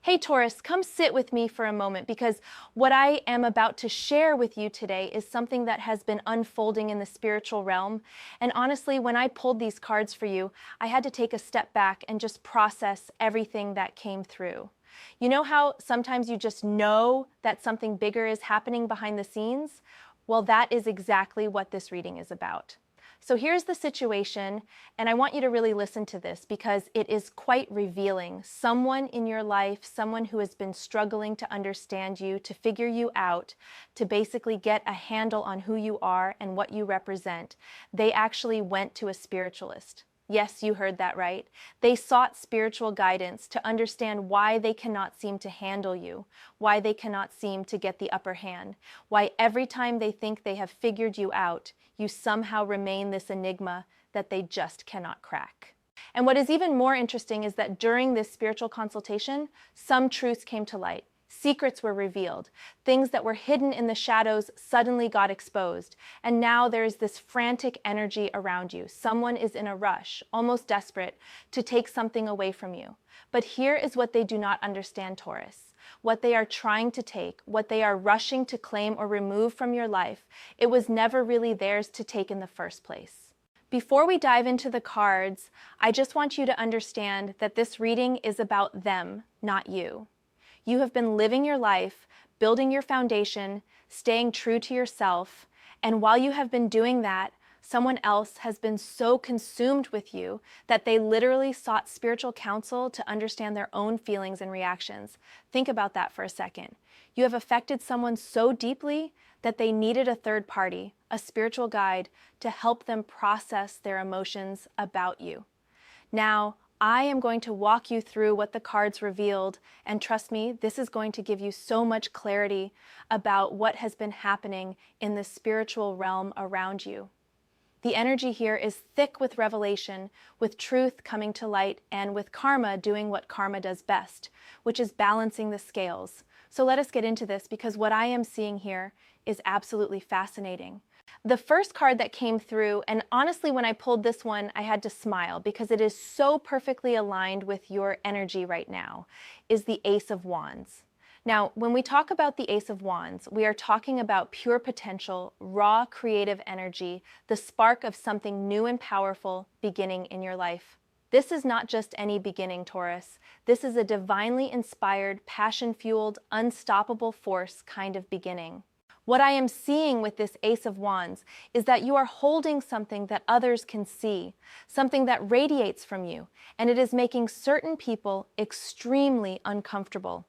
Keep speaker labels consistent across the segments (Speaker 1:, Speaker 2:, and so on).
Speaker 1: Hey Taurus, come sit with me for a moment because what I am about to share with you today is something that has been unfolding in the spiritual realm. And honestly, when I pulled these cards for you, I had to take a step back and just process everything that came through. You know how sometimes you just know that something bigger is happening behind the scenes? Well, that is exactly what this reading is about. So here's the situation, and I want you to really listen to this because it is quite revealing. Someone in your life, someone who has been struggling to understand you, to figure you out, to basically get a handle on who you are and what you represent, they actually went to a spiritualist. Yes, you heard that right. They sought spiritual guidance to understand why they cannot seem to handle you, why they cannot seem to get the upper hand, why every time they think they have figured you out, you somehow remain this enigma that they just cannot crack. And what is even more interesting is that during this spiritual consultation, some truths came to light. Secrets were revealed. Things that were hidden in the shadows suddenly got exposed. And now there is this frantic energy around you. Someone is in a rush, almost desperate, to take something away from you. But here is what they do not understand, Taurus. What they are trying to take, what they are rushing to claim or remove from your life, it was never really theirs to take in the first place. Before we dive into the cards, I just want you to understand that this reading is about them, not you. You have been living your life, building your foundation, staying true to yourself, and while you have been doing that, someone else has been so consumed with you that they literally sought spiritual counsel to understand their own feelings and reactions. Think about that for a second. You have affected someone so deeply that they needed a third party, a spiritual guide, to help them process their emotions about you. Now, I am going to walk you through what the cards revealed, and trust me, this is going to give you so much clarity about what has been happening in the spiritual realm around you. The energy here is thick with revelation, with truth coming to light, and with karma doing what karma does best, which is balancing the scales. So let us get into this because what I am seeing here is absolutely fascinating. The first card that came through, and honestly when I pulled this one, I had to smile because it is so perfectly aligned with your energy right now, is the Ace of Wands. Now, when we talk about the Ace of Wands, we are talking about pure potential, raw creative energy, the spark of something new and powerful beginning in your life. This is not just any beginning, Taurus. This is a divinely inspired, passion-fueled, unstoppable force kind of beginning. What I am seeing with this Ace of Wands is that you are holding something that others can see, something that radiates from you, and it is making certain people extremely uncomfortable.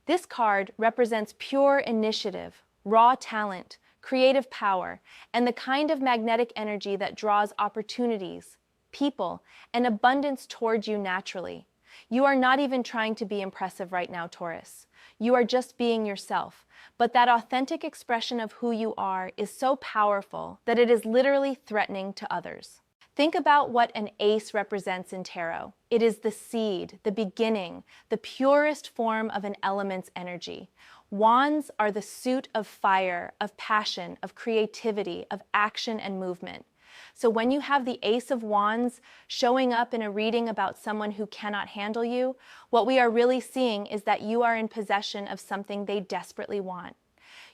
Speaker 1: This card represents pure initiative, raw talent, creative power, and the kind of magnetic energy that draws opportunities, people, and abundance towards you naturally. You are not even trying to be impressive right now, Taurus. You are just being yourself. But that authentic expression of who you are is so powerful that it is literally threatening to others. Think about what an ace represents in tarot. It is the seed, the beginning, the purest form of an element's energy. Wands are the suit of fire, of passion, of creativity, of action and movement. So when you have the Ace of Wands showing up in a reading about someone who cannot handle you, what we are really seeing is that you are in possession of something they desperately want.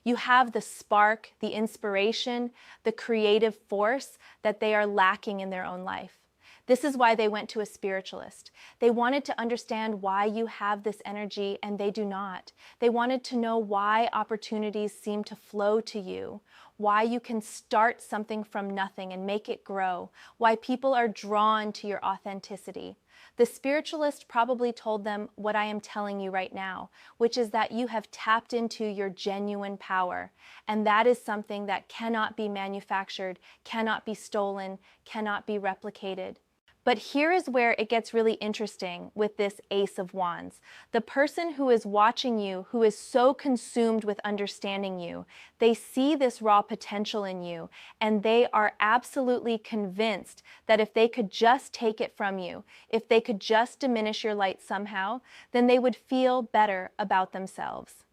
Speaker 1: You have the spark, the inspiration, the creative force that they are lacking in their own life. This is why they went to a spiritualist. They wanted to understand why you have this energy and they do not. They wanted to know why opportunities seem to flow to you, why you can start something from nothing and make it grow, why people are drawn to your authenticity. The spiritualist probably told them what I am telling you right now, which is that you have tapped into your genuine power, and that is something that cannot be manufactured, cannot be stolen, cannot be replicated. But here is where it gets really interesting with this Ace of Wands. The person who is watching you, who is so consumed with understanding you, they see this raw potential in you, and they are absolutely convinced that if they could just take it from you, if they could just diminish your light somehow, then they would feel better about themselves.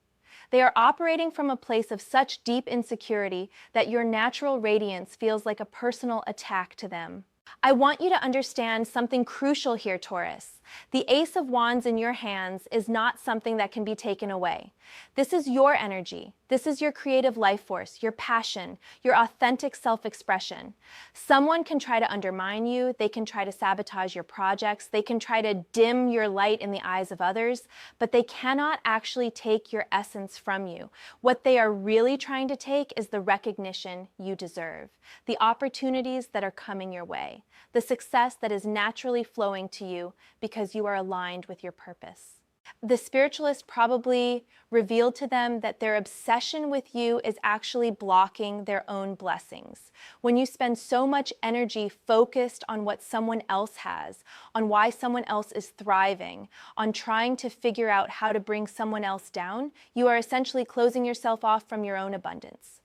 Speaker 1: They are operating from a place of such deep insecurity that your natural radiance feels like a personal attack to them. I want you to understand something crucial here, Taurus. The Ace of Wands in your hands is not something that can be taken away. This is your energy. This is your creative life force, your passion, your authentic self-expression. Someone can try to undermine you. They can try to sabotage your projects. They can try to dim your light in the eyes of others, but they cannot actually take your essence from you. What they are really trying to take is the recognition you deserve, the opportunities that are coming your way, the success that is naturally flowing to you because you are aligned with your purpose. The spiritualist probably revealed to them that their obsession with you is actually blocking their own blessings. When you spend so much energy focused on what someone else has, on why someone else is thriving, on trying to figure out how to bring someone else down, you are essentially closing yourself off from your own abundance.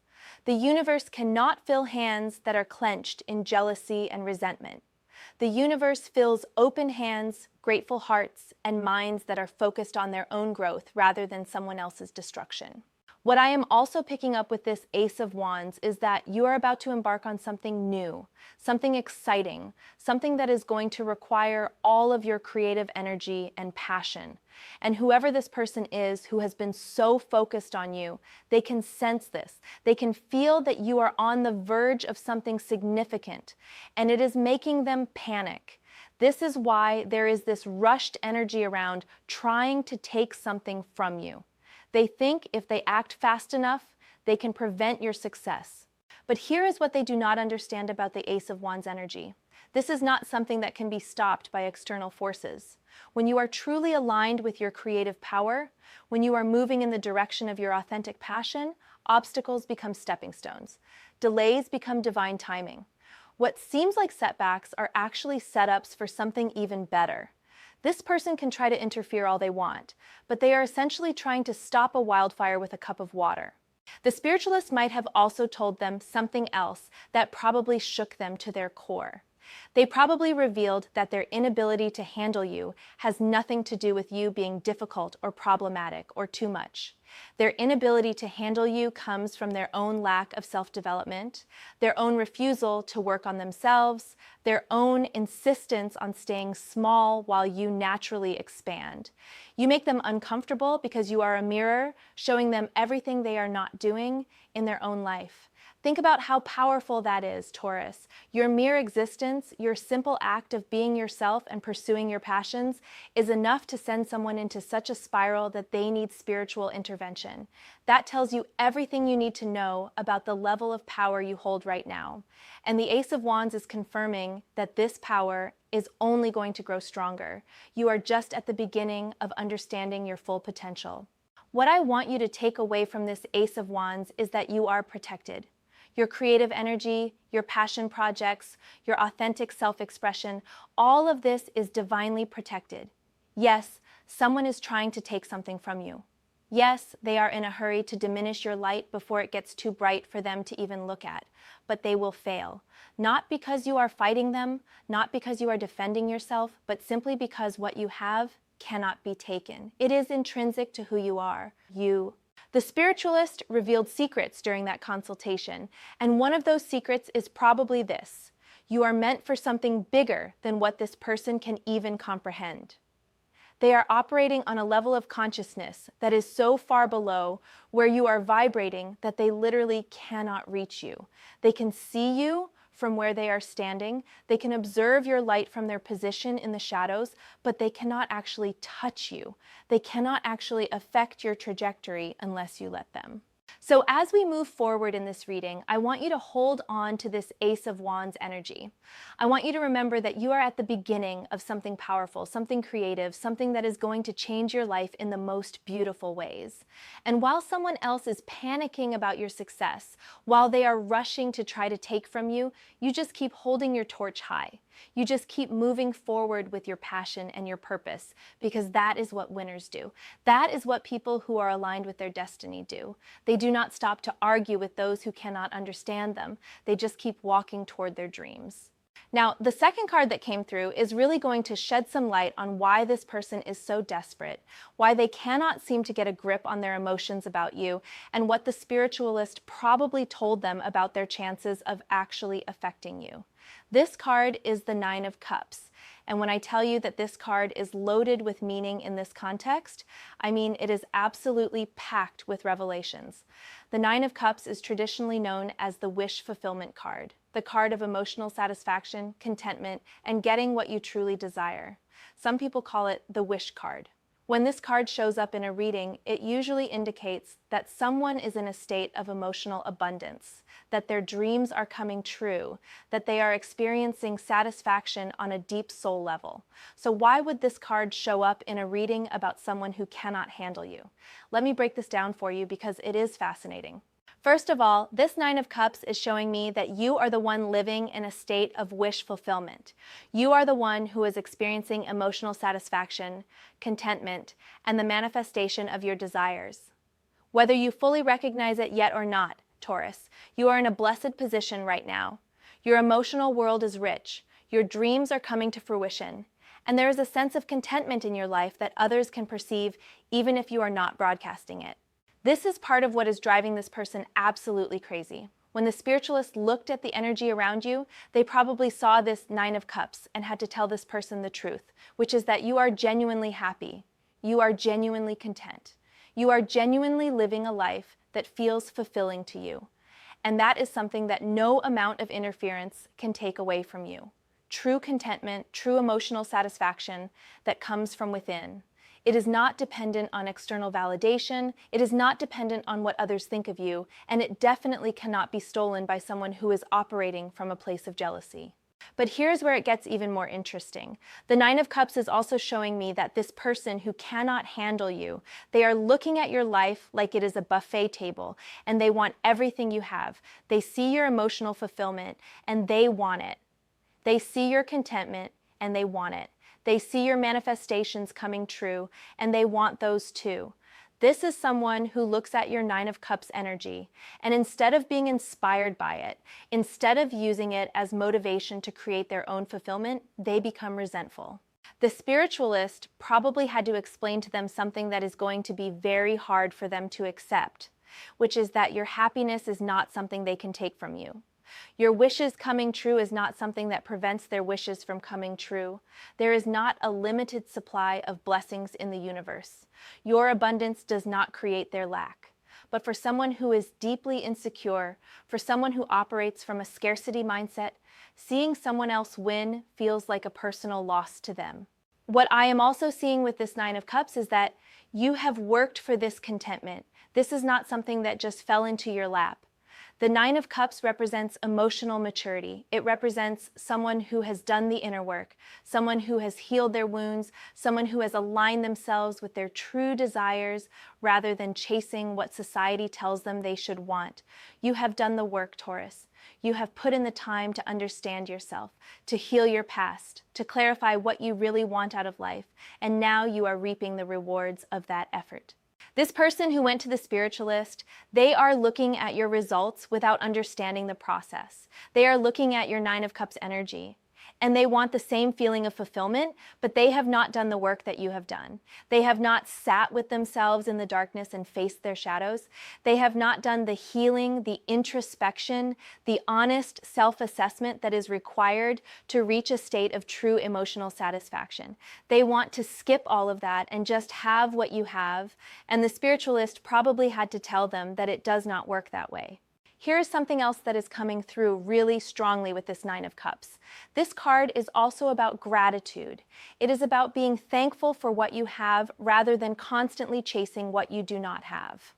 Speaker 1: The universe cannot fill hands that are clenched in jealousy and resentment. The universe fills open hands, grateful hearts, and minds that are focused on their own growth rather than someone else's destruction. What I am also picking up with this Ace of Wands is that you are about to embark on something new, something exciting, something that is going to require all of your creative energy and passion. And whoever this person is who has been so focused on you, they can sense this. They can feel that you are on the verge of something significant, and it is making them panic. This is why there is this rushed energy around trying to take something from you. They think if they act fast enough, they can prevent your success. But here is what they do not understand about the Ace of Wands energy. This is not something that can be stopped by external forces. When you are truly aligned with your creative power, when you are moving in the direction of your authentic passion, obstacles become stepping stones. Delays become divine timing. What seems like setbacks are actually setups for something even better. This person can try to interfere all they want, but they are essentially trying to stop a wildfire with a cup of water. The spiritualist might have also told them something else that probably shook them to their core. They probably revealed that their inability to handle you has nothing to do with you being difficult or problematic or too much. Their inability to handle you comes from their own lack of self-development, their own refusal to work on themselves, their own insistence on staying small while you naturally expand. You make them uncomfortable because you are a mirror showing them everything they are not doing in their own life. Think about how powerful that is, Taurus. Your mere existence, your simple act of being yourself and pursuing your passions is enough to send someone into such a spiral that they need spiritual intervention. That tells you everything you need to know about the level of power you hold right now. And the Ace of Wands is confirming that this power is only going to grow stronger. You are just at the beginning of understanding your full potential. What I want you to take away from this Ace of Wands is that you are protected. Your creative energy, your passion projects, your authentic self-expression, all of this is divinely protected. Yes, someone is trying to take something from you. Yes, they are in a hurry to diminish your light before it gets too bright for them to even look at, but they will fail. Not because you are fighting them, not because you are defending yourself, but simply because what you have cannot be taken. It is intrinsic to who you are. The spiritualist revealed secrets during that consultation, and one of those secrets is probably this: you are meant for something bigger than what this person can even comprehend. They are operating on a level of consciousness that is so far below where you are vibrating that they literally cannot reach you. They can see you from where they are standing. They can observe your light from their position in the shadows, but they cannot actually touch you. They cannot actually affect your trajectory unless you let them. So as we move forward in this reading, I want you to hold on to this Ace of Wands energy. I want you to remember that you are at the beginning of something powerful, something creative, something that is going to change your life in the most beautiful ways. And while someone else is panicking about your success, while they are rushing to try to take from you, you just keep holding your torch high. You just keep moving forward with your passion and your purpose, because that is what winners do. That is what people who are aligned with their destiny do. They do not stop to argue with those who cannot understand them. They just keep walking toward their dreams. Now, the second card that came through is really going to shed some light on why this person is so desperate, why they cannot seem to get a grip on their emotions about you, and what the spiritualist probably told them about their chances of actually affecting you. This card is the Nine of Cups, And when I tell you that this card is loaded with meaning in this context, I mean it is absolutely packed with revelations. The Nine of Cups is traditionally known as the wish fulfillment card, the card of emotional satisfaction, contentment, and getting what you truly desire. Some people call it the wish card. When this card shows up in a reading, it usually indicates that someone is in a state of emotional abundance, that their dreams are coming true, that they are experiencing satisfaction on a deep soul level. So why would this card show up in a reading about someone who cannot handle you? Let me break this down for you because it is fascinating. First of all, this Nine of Cups is showing me that you are the one living in a state of wish fulfillment. You are the one who is experiencing emotional satisfaction, contentment, and the manifestation of your desires. Whether you fully recognize it yet or not, Taurus, you are in a blessed position right now. Your emotional world is rich. Your dreams are coming to fruition. And there is a sense of contentment in your life that others can perceive even if you are not broadcasting it. This is part of what is driving this person absolutely crazy. When the spiritualist looked at the energy around you, they probably saw this Nine of Cups and had to tell this person the truth, which is that you are genuinely happy. You are genuinely content. You are genuinely living a life that feels fulfilling to you. And that is something that no amount of interference can take away from you. True contentment, true emotional satisfaction that comes from within. It is not dependent on external validation, it is not dependent on what others think of you, and it definitely cannot be stolen by someone who is operating from a place of jealousy. But here's where it gets even more interesting. The Nine of Cups is also showing me that this person who cannot handle you, they are looking at your life like it is a buffet table, and they want everything you have. They see your emotional fulfillment, and they want it. They see your contentment, and they want it. They see your manifestations coming true, and they want those too. This is someone who looks at your Nine of Cups energy, and instead of being inspired by it, instead of using it as motivation to create their own fulfillment, they become resentful. The spiritualist probably had to explain to them something that is going to be very hard for them to accept, which is that your happiness is not something they can take from you. Your wishes coming true is not something that prevents their wishes from coming true. There is not a limited supply of blessings in the universe. Your abundance does not create their lack. But for someone who is deeply insecure, for someone who operates from a scarcity mindset, seeing someone else win feels like a personal loss to them. What I am also seeing with this Nine of Cups is that you have worked for this contentment. This is not something that just fell into your lap. The Nine of Cups represents emotional maturity. It represents someone who has done the inner work, someone who has healed their wounds, someone who has aligned themselves with their true desires rather than chasing what society tells them they should want. You have done the work, Taurus. You have put in the time to understand yourself, to heal your past, to clarify what you really want out of life, and now you are reaping the rewards of that effort. This person who went to the spiritualist, they are looking at your results without understanding the process. They are looking at your Nine of Cups energy, and they want the same feeling of fulfillment, but they have not done the work that you have done. They have not sat with themselves in the darkness and faced their shadows. They have not done the healing, the introspection, the honest self-assessment that is required to reach a state of true emotional satisfaction. They want to skip all of that and just have what you have, and the spiritualist probably had to tell them that it does not work that way. Here is something else that is coming through really strongly with this Nine of Cups. This card is also about gratitude. It is about being thankful for what you have rather than constantly chasing what you do not have.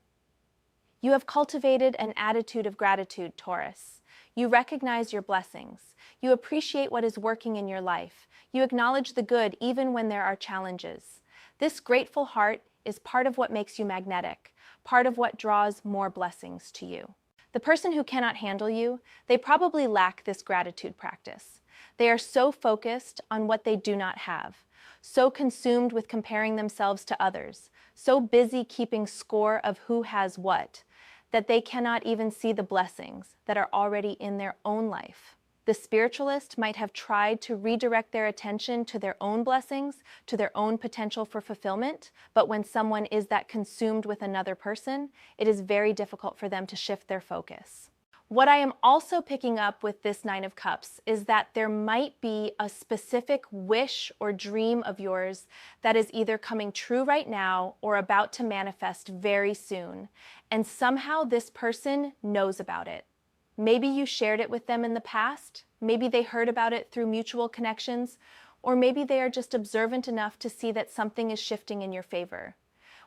Speaker 1: You have cultivated an attitude of gratitude, Taurus. You recognize your blessings. You appreciate what is working in your life. You acknowledge the good even when there are challenges. This grateful heart is part of what makes you magnetic, part of what draws more blessings to you. The person who cannot handle you, they probably lack this gratitude practice. They are so focused on what they do not have, so consumed with comparing themselves to others, so busy keeping score of who has what, that they cannot even see the blessings that are already in their own life. The spiritualist might have tried to redirect their attention to their own blessings, to their own potential for fulfillment, but when someone is that consumed with another person, it is very difficult for them to shift their focus. What I am also picking up with this Nine of Cups is that there might be a specific wish or dream of yours that is either coming true right now or about to manifest very soon. And somehow this person knows about it. Maybe you shared it with them in the past. Maybe they heard about it through mutual connections, or maybe they are just observant enough to see that something is shifting in your favor.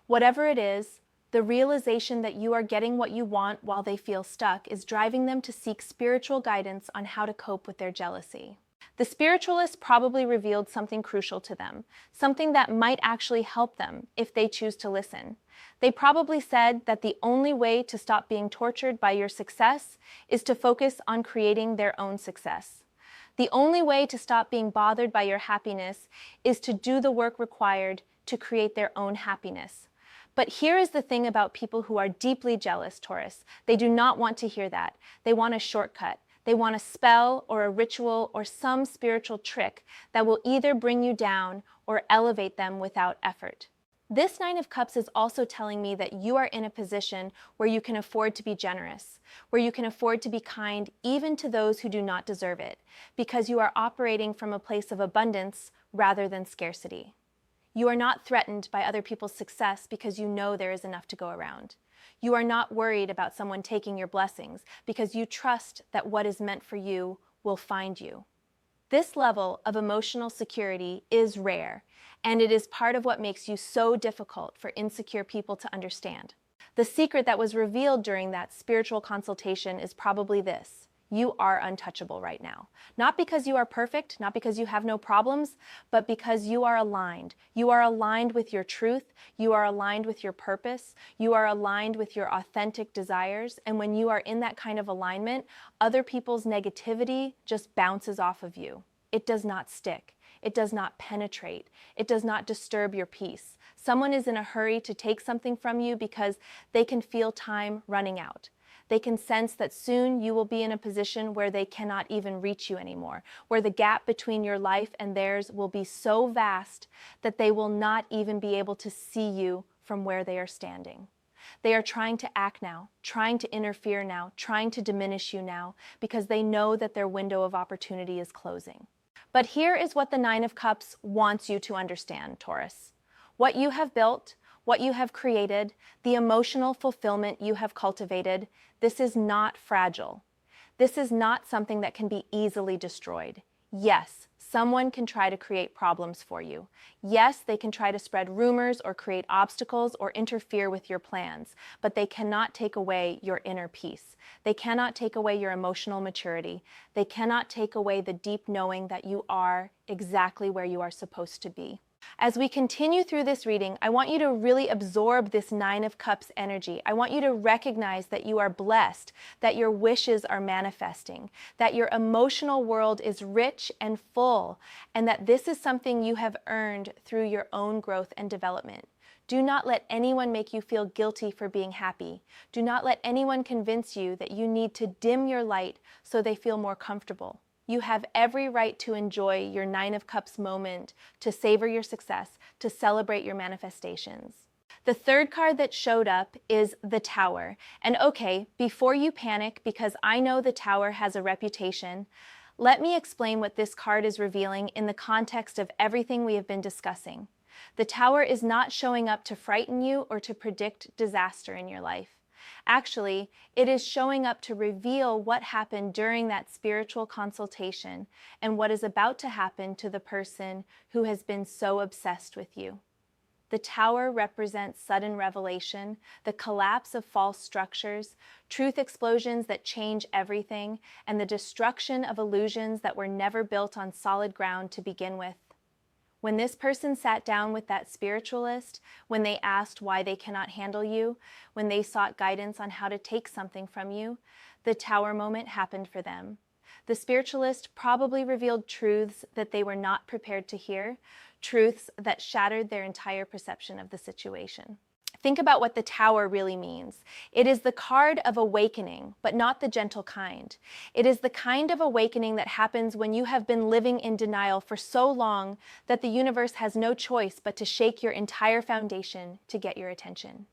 Speaker 1: Whatever it is, the realization that you are getting what you want while they feel stuck is driving them to seek spiritual guidance on how to cope with their jealousy. The spiritualist probably revealed something crucial to them, something that might actually help them if they choose to listen. They probably said that the only way to stop being tortured by your success is to focus on creating their own success. The only way to stop being bothered by your happiness is to do the work required to create their own happiness. But here is the thing about people who are deeply jealous, Taurus. They do not want to hear that. They want a shortcut. They want a spell or a ritual or some spiritual trick that will either bring you down or elevate them without effort. This Nine of Cups is also telling me that you are in a position where you can afford to be generous, where you can afford to be kind even to those who do not deserve it, because you are operating from a place of abundance rather than scarcity. You are not threatened by other people's success because you know there is enough to go around. You are not worried about someone taking your blessings because you trust that what is meant for you will find you. This level of emotional security is rare, and it is part of what makes you so difficult for insecure people to understand. The secret that was revealed during that spiritual consultation is probably this: you are untouchable right now. Not because you are perfect, not because you have no problems, but because you are aligned. You are aligned with your truth, you are aligned with your purpose, you are aligned with your authentic desires, and when you are in that kind of alignment, other people's negativity just bounces off of you. It does not stick. It does not penetrate. It does not disturb your peace. Someone is in a hurry to take something from you because they can feel time running out. They can sense that soon you will be in a position where they cannot even reach you anymore, where the gap between your life and theirs will be so vast that they will not even be able to see you from where they are standing. They are trying to act now, trying to interfere now, trying to diminish you now, because they know that their window of opportunity is closing. But here is what the Nine of Cups wants you to understand, Taurus. What you have built, what you have created, the emotional fulfillment you have cultivated, this is not fragile. This is not something that can be easily destroyed. Yes, someone can try to create problems for you. Yes, they can try to spread rumors or create obstacles or interfere with your plans, but they cannot take away your inner peace. They cannot take away your emotional maturity. They cannot take away the deep knowing that you are exactly where you are supposed to be. As we continue through this reading, I want you to really absorb this Nine of Cups energy. I want you to recognize that you are blessed, that your wishes are manifesting, that your emotional world is rich and full, and that this is something you have earned through your own growth and development. Do not let anyone make you feel guilty for being happy. Do not let anyone convince you that you need to dim your light so they feel more comfortable. You have every right to enjoy your Nine of Cups moment, to savor your success, to celebrate your manifestations. The third card that showed up is the Tower. And okay, before you panic, because I know the Tower has a reputation, let me explain what this card is revealing in the context of everything we have been discussing. The Tower is not showing up to frighten you or to predict disaster in your life. Actually, it is showing up to reveal what happened during that spiritual consultation and what is about to happen to the person who has been so obsessed with you. The Tower represents sudden revelation, the collapse of false structures, truth explosions that change everything, and the destruction of illusions that were never built on solid ground to begin with. When this person sat down with that spiritualist, when they asked why they cannot handle you, when they sought guidance on how to take something from you, the Tower moment happened for them. The spiritualist probably revealed truths that they were not prepared to hear, truths that shattered their entire perception of the situation. Think about what the Tower really means. It is the card of awakening, but not the gentle kind. It is the kind of awakening that happens when you have been living in denial for so long that the universe has no choice but to shake your entire foundation to get your attention.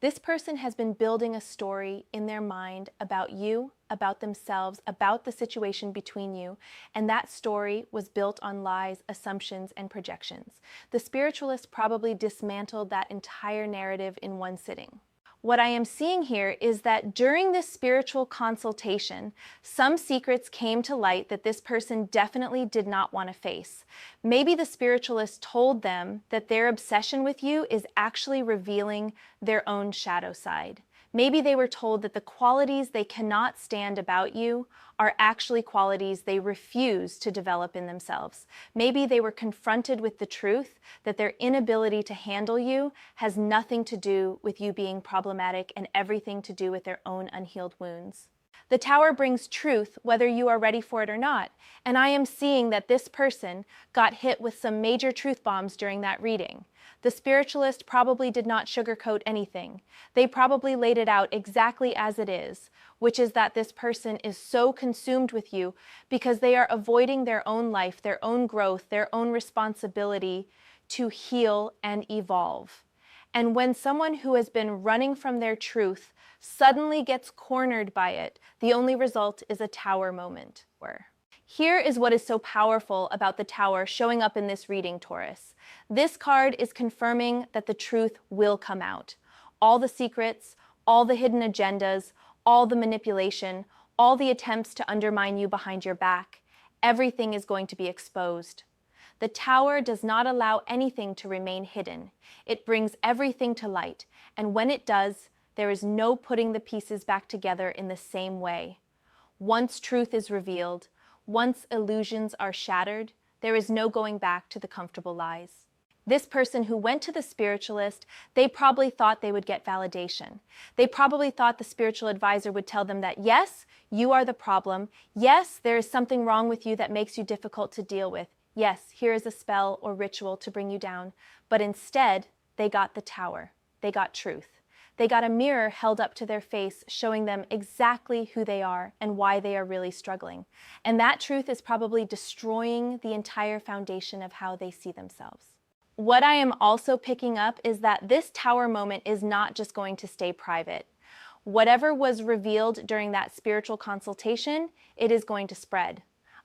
Speaker 1: This person has been building a story in their mind about you, about themselves, about the situation between you, and that story was built on lies, assumptions, and projections. The spiritualist probably dismantled that entire narrative in one sitting. What I am seeing here is that during this spiritual consultation, some secrets came to light that this person definitely did not want to face. Maybe the spiritualist told them that their obsession with you is actually revealing their own shadow side. Maybe they were told that the qualities they cannot stand about you are actually qualities they refuse to develop in themselves. Maybe they were confronted with the truth that their inability to handle you has nothing to do with you being problematic and everything to do with their own unhealed wounds. The Tower brings truth whether you are ready for it or not, and I am seeing that this person got hit with some major truth bombs during that reading. The spiritualist probably did not sugarcoat anything. They probably laid it out exactly as it is, which is that this person is so consumed with you because they are avoiding their own life, their own growth, their own responsibility to heal and evolve. And when someone who has been running from their truth suddenly gets cornered by it, the only result is a Tower moment. Here is what is so powerful about the Tower showing up in this reading, Taurus. This card is confirming that the truth will come out. All the secrets, all the hidden agendas, all the manipulation, all the attempts to undermine you behind your back, everything is going to be exposed. The Tower does not allow anything to remain hidden. It brings everything to light, and when it does, there is no putting the pieces back together in the same way. Once truth is revealed, once illusions are shattered, there is no going back to the comfortable lies. This person who went to the spiritualist, they probably thought they would get validation. They probably thought the spiritual advisor would tell them that, yes, you are the problem. Yes, there is something wrong with you that makes you difficult to deal with. Yes, here is a spell or ritual to bring you down. But instead, they got the Tower. They got truth. They got a mirror held up to their face showing them exactly who they are and why they are really struggling. And that truth is probably destroying the entire foundation of how they see themselves. What I am also picking up is that this Tower moment is not just going to stay private. Whatever was revealed during that spiritual consultation, it is going to spread.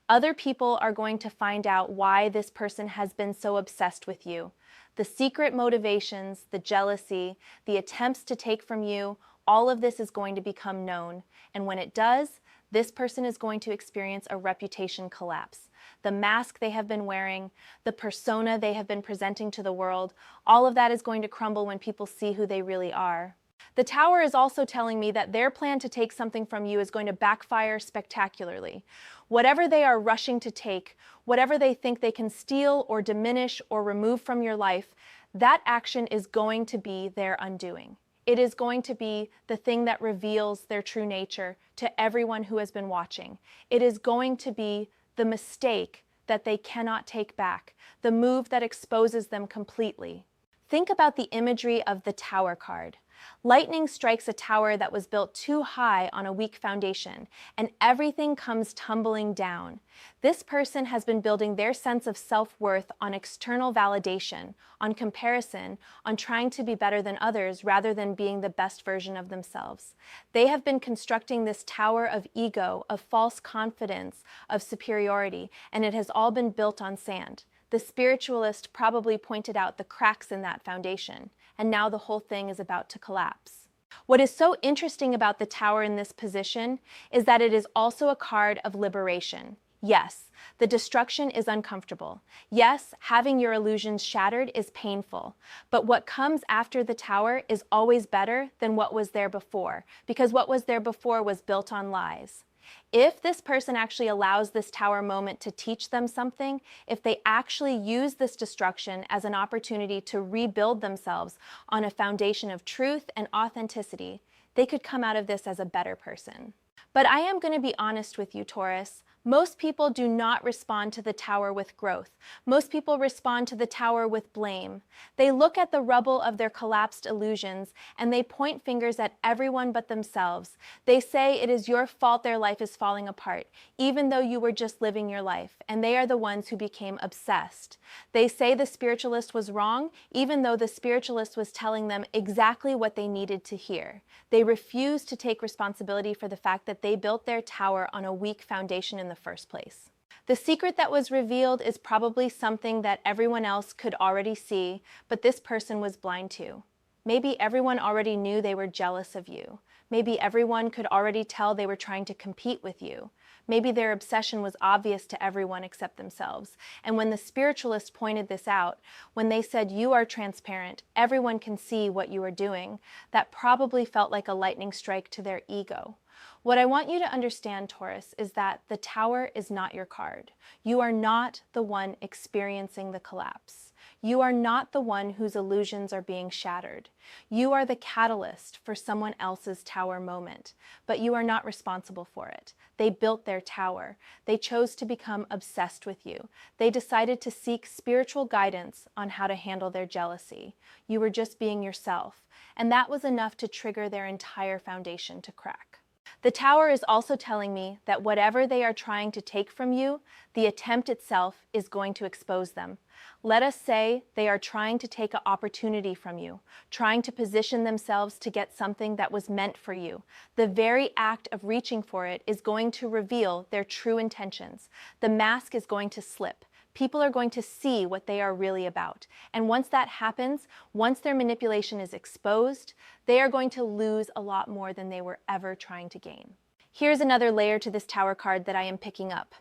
Speaker 1: Other people are going to find out why this person has been so obsessed with you. The secret motivations, the jealousy, the attempts to take from you, all of this is going to become known. And when it does, this person is going to experience a reputation collapse. The mask they have been wearing, the persona they have been presenting to the world, all of that is going to crumble when people see who they really are. The Tower is also telling me that their plan to take something from you is going to backfire spectacularly. Whatever they are rushing to take, whatever they think they can steal or diminish or remove from your life, that action is going to be their undoing. It is going to be the thing that reveals their true nature to everyone who has been watching. It is going to be the mistake that they cannot take back, the move that exposes them completely. Think about the imagery of the Tower card. Lightning strikes a tower that was built too high on a weak foundation, and everything comes tumbling down. This person has been building their sense of self-worth on external validation, on comparison, on trying to be better than others rather than being the best version of themselves. They have been constructing this tower of ego, of false confidence, of superiority, and it has all been built on sand. The spiritualist probably pointed out the cracks in that foundation, and now the whole thing is about to collapse. What is so interesting about the Tower in this position is that it is also a card of liberation. Yes, the destruction is uncomfortable. Yes, having your illusions shattered is painful. But what comes after the Tower is always better than what was there before, because what was there before was built on lies. If this person actually allows this Tower moment to teach them something, if they actually use this destruction as an opportunity to rebuild themselves on a foundation of truth and authenticity, they could come out of this as a better person. But I am going to be honest with you, Taurus. Most people do not respond to the tower with growth. Most people respond to the tower with blame. They look at the rubble of their collapsed illusions and they point fingers at everyone but themselves. They say it is your fault their life is falling apart, even though you were just living your life, and they are the ones who became obsessed. They say the spiritualist was wrong, even though the spiritualist was telling them exactly what they needed to hear. They refuse to take responsibility for the fact that they built their tower on a weak foundation in the first place. The secret that was revealed is probably something that everyone else could already see, but this person was blind to. Maybe everyone already knew they were jealous of you. Maybe everyone could already tell they were trying to compete with you. Maybe their obsession was obvious to everyone except themselves. And when the spiritualist pointed this out, when they said you are transparent, everyone can see what you are doing, that probably felt like a lightning strike to their ego. What I want you to understand, Taurus, is that the tower is not your card. You are not the one experiencing the collapse. You are not the one whose illusions are being shattered. You are the catalyst for someone else's tower moment, but you are not responsible for it. They built their tower. They chose to become obsessed with you. They decided to seek spiritual guidance on how to handle their jealousy. You were just being yourself, and that was enough to trigger their entire foundation to crack. The tower is also telling me that whatever they are trying to take from you, the attempt itself is going to expose them. Let us say they are trying to take an opportunity from you, trying to position themselves to get something that was meant for you. The very act of reaching for it is going to reveal their true intentions. The mask is going to slip. People are going to see what they are really about. And once that happens, once their manipulation is exposed, they are going to lose a lot more than they were ever trying to gain. Here's another layer to this tower card that I am picking up.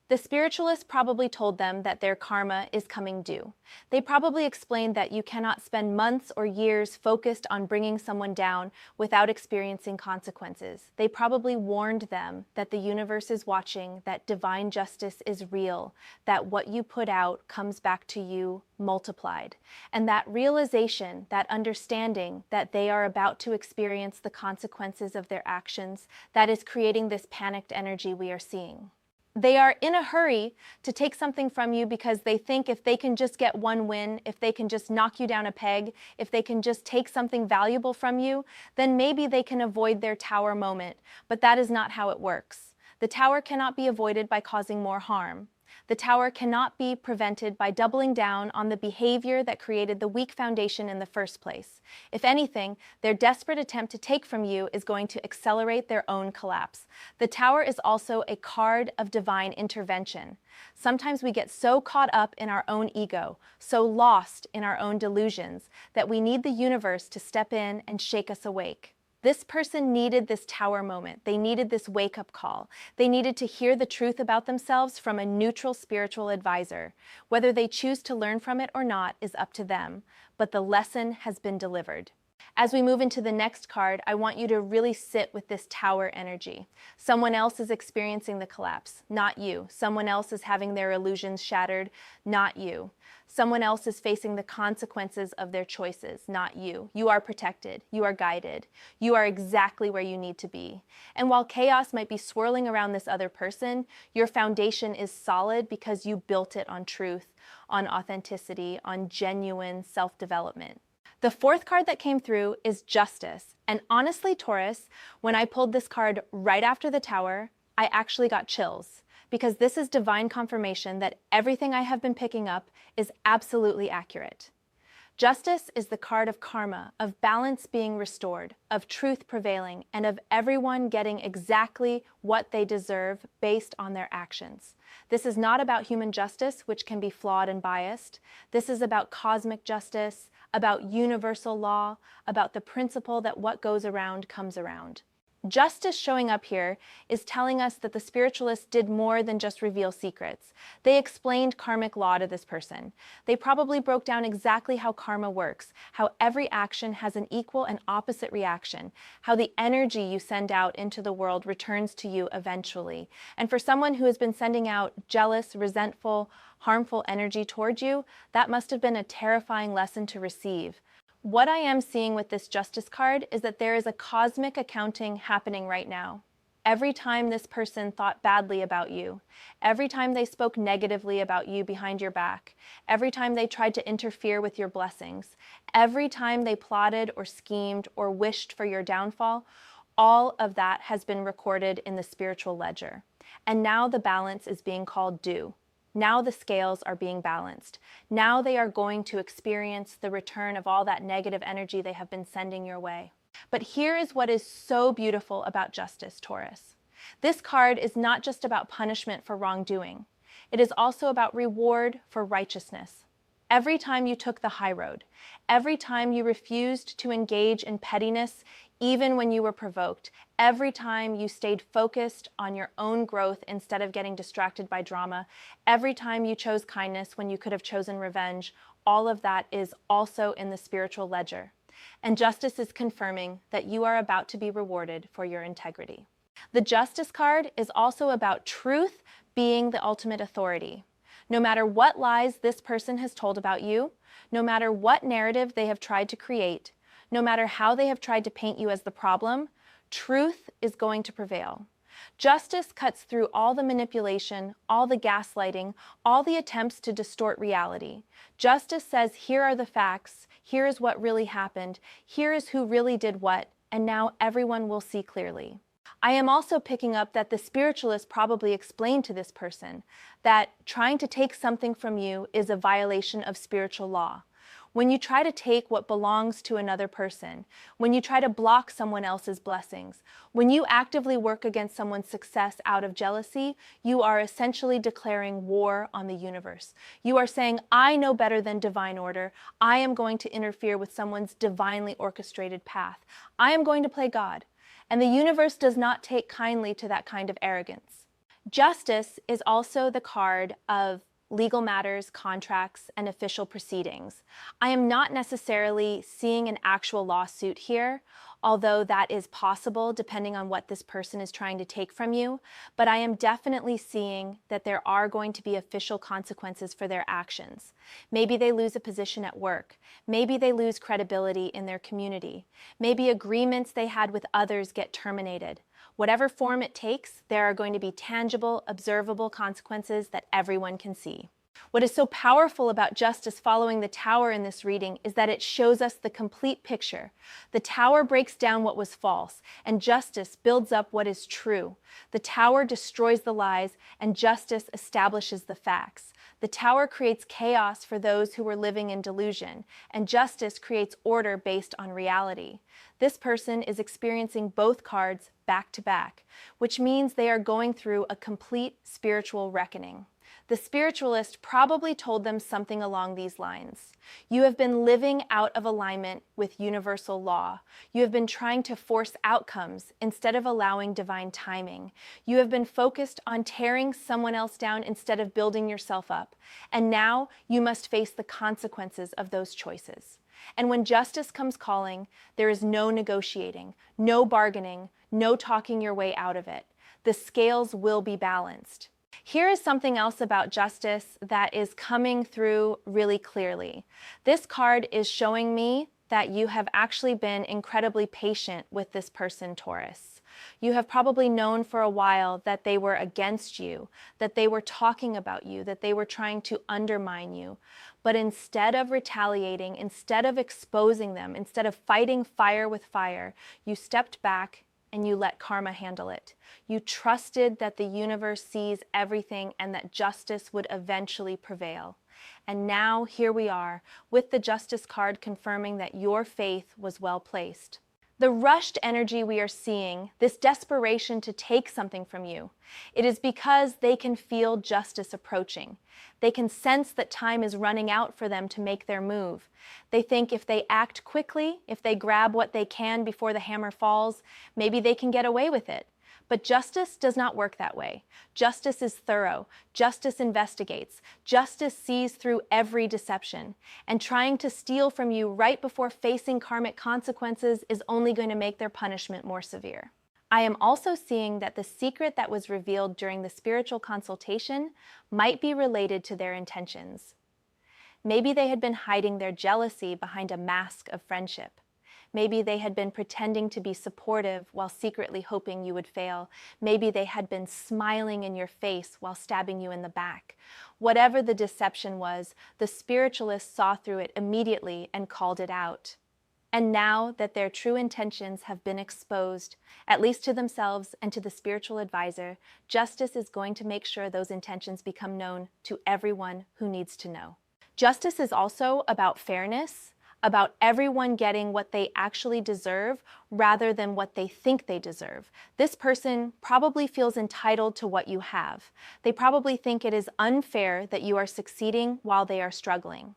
Speaker 1: The spiritualist probably told them that their karma is coming due. They probably explained that you cannot spend months or years focused on bringing someone down without experiencing consequences. They probably warned them that the universe is watching, that divine justice is real, that what you put out comes back to you multiplied. And that realization, that understanding that they are about to experience the consequences of their actions, that is creating this panicked energy we are seeing. They are in a hurry to take something from you because they think if they can just get one win, if they can just knock you down a peg, if they can just take something valuable from you, then maybe they can avoid their tower moment. But that is not how it works. The tower cannot be avoided by causing more harm. The tower cannot be prevented by doubling down on the behavior that created the weak foundation in the first place. If anything, their desperate attempt to take from you is going to accelerate their own collapse. The tower is also a card of divine intervention. Sometimes we get so caught up in our own ego, so lost in our own delusions, that we need the universe to step in and shake us awake. This person needed this tower moment. They needed this wake-up call. They needed to hear the truth about themselves from a neutral spiritual advisor. Whether they choose to learn from it or not is up to them, but the lesson has been delivered. As we move into the next card, I want you to really sit with this tower energy. Someone else is experiencing the collapse, not you. Someone else is having their illusions shattered, not you. Someone else is facing the consequences of their choices, not you. You are protected. You are guided. You are exactly where you need to be. And while chaos might be swirling around this other person, your foundation is solid because you built it on truth, on authenticity, on genuine self-development. The fourth card that came through is Justice. And honestly, Taurus, when I pulled this card right after the tower, I actually got chills, because this is divine confirmation that everything I have been picking up is absolutely accurate. Justice is the card of karma, of balance being restored, of truth prevailing, and of everyone getting exactly what they deserve based on their actions. This is not about human justice, which can be flawed and biased. This is about cosmic justice, about universal law, about the principle that what goes around comes around. Justice showing up here is telling us that the spiritualists did more than just reveal secrets. They explained karmic law to this person. They probably broke down exactly how karma works, how every action has an equal and opposite reaction, how the energy you send out into the world returns to you eventually. And for someone who has been sending out jealous, resentful, harmful energy toward you, that must have been a terrifying lesson to receive. What I am seeing with this Justice card is that there is a cosmic accounting happening right now. Every time this person thought badly about you, every time they spoke negatively about you behind your back, every time they tried to interfere with your blessings, every time they plotted or schemed or wished for your downfall, all of that has been recorded in the spiritual ledger. And now the balance is being called due. Now the scales are being balanced. Now they are going to experience the return of all that negative energy they have been sending your way. But here is what is so beautiful about justice, Taurus. This card is not just about punishment for wrongdoing. It is also about reward for righteousness. Every time you took the high road, every time you refused to engage in pettiness, even when you were provoked, every time you stayed focused on your own growth instead of getting distracted by drama, every time you chose kindness when you could have chosen revenge, all of that is also in the spiritual ledger. And justice is confirming that you are about to be rewarded for your integrity. The justice card is also about truth being the ultimate authority. No matter what lies this person has told about you, no matter what narrative they have tried to create, no matter how they have tried to paint you as the problem, truth is going to prevail. Justice cuts through all the manipulation, all the gaslighting, all the attempts to distort reality. Justice says, here are the facts, here is what really happened, here is who really did what, and now everyone will see clearly. I am also picking up that the spiritualist probably explained to this person that trying to take something from you is a violation of spiritual law. When you try to take what belongs to another person, when you try to block someone else's blessings, when you actively work against someone's success out of jealousy, you are essentially declaring war on the universe. You are saying, I know better than divine order. I am going to interfere with someone's divinely orchestrated path. I am going to play God. And the universe does not take kindly to that kind of arrogance. Justice is also the card of legal matters, contracts, and official proceedings. I am not necessarily seeing an actual lawsuit here, although that is possible depending on what this person is trying to take from you, but I am definitely seeing that there are going to be official consequences for their actions. Maybe they lose a position at work. Maybe they lose credibility in their community. Maybe agreements they had with others get terminated. Whatever form it takes, there are going to be tangible, observable consequences that everyone can see. What is so powerful about justice following the Tower in this reading is that it shows us the complete picture. The Tower breaks down what was false, and justice builds up what is true. The Tower destroys the lies, and justice establishes the facts. The Tower creates chaos for those who were living in delusion, and justice creates order based on reality. This person is experiencing both cards back to back, which means they are going through a complete spiritual reckoning. The spiritualist probably told them something along these lines. You have been living out of alignment with universal law. You have been trying to force outcomes instead of allowing divine timing. You have been focused on tearing someone else down instead of building yourself up. And now you must face the consequences of those choices. And when justice comes calling, there is no negotiating, no bargaining, no talking your way out of it. The scales will be balanced. Here is something else about justice that is coming through really clearly. This card is showing me that you have actually been incredibly patient with this person, Taurus. You have probably known for a while that they were against you, that they were talking about you, that they were trying to undermine you. But instead of retaliating, instead of exposing them, instead of fighting fire with fire, you stepped back and you let karma handle it. You trusted that the universe sees everything and that justice would eventually prevail. And now here we are, with the justice card confirming that your faith was well placed. The rushed energy we are seeing, this desperation to take something from you, it is because they can feel justice approaching. They can sense that time is running out for them to make their move. They think if they act quickly, if they grab what they can before the hammer falls, maybe they can get away with it. But justice does not work that way. Justice is thorough. Justice investigates. Justice sees through every deception. And trying to steal from you right before facing karmic consequences is only going to make their punishment more severe. I am also seeing that the secret that was revealed during the spiritual consultation might be related to their intentions. Maybe they had been hiding their jealousy behind a mask of friendship. Maybe they had been pretending to be supportive while secretly hoping you would fail. Maybe they had been smiling in your face while stabbing you in the back. Whatever the deception was, the spiritualist saw through it immediately and called it out. And now that their true intentions have been exposed, at least to themselves and to the spiritual advisor, justice is going to make sure those intentions become known to everyone who needs to know. Justice is also about fairness, about everyone getting what they actually deserve rather than what they think they deserve. This person probably feels entitled to what you have. They probably think it is unfair that you are succeeding while they are struggling.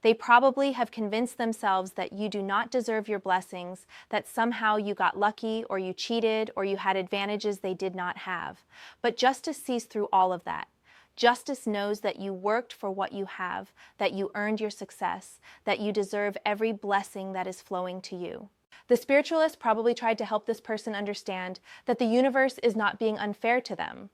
Speaker 1: They probably have convinced themselves that you do not deserve your blessings, that somehow you got lucky or you cheated or you had advantages they did not have. But justice sees through all of that. Justice knows that you worked for what you have, that you earned your success, that you deserve every blessing that is flowing to you. The spiritualist probably tried to help this person understand that the universe is not being unfair to them.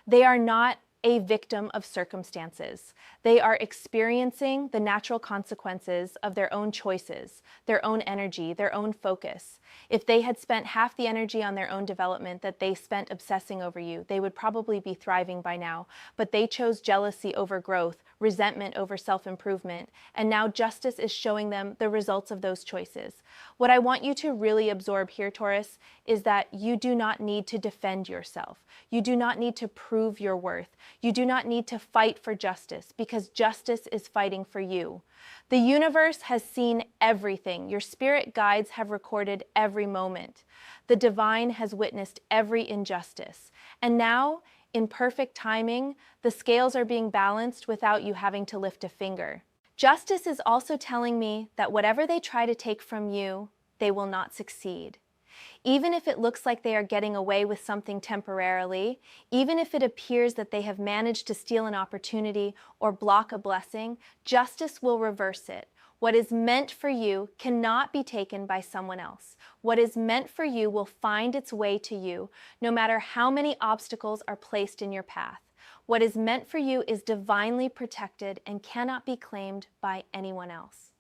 Speaker 1: They are not a victim of circumstances. They are experiencing the natural consequences of their own choices, their own energy, their own focus. If they had spent half the energy on their own development that they spent obsessing over you, they would probably be thriving by now. But they chose jealousy over growth, resentment over self-improvement, and now justice is showing them the results of those choices. What I want you to really absorb here, Taurus, is that you do not need to defend yourself. You do not need to prove your worth. You do not need to fight for justice, because justice is fighting for you. The universe has seen everything. Your spirit guides have recorded every moment. The divine has witnessed every injustice. And now, in perfect timing, the scales are being balanced without you having to lift a finger. Justice is also telling me that whatever they try to take from you, they will not succeed. Even if it looks like they are getting away with something temporarily, even if it appears that they have managed to steal an opportunity or block a blessing, justice will reverse it. What is meant for you cannot be taken by someone else. What is meant for you will find its way to you, no matter how many obstacles are placed in your path. What is meant for you is divinely protected and cannot be claimed by anyone else.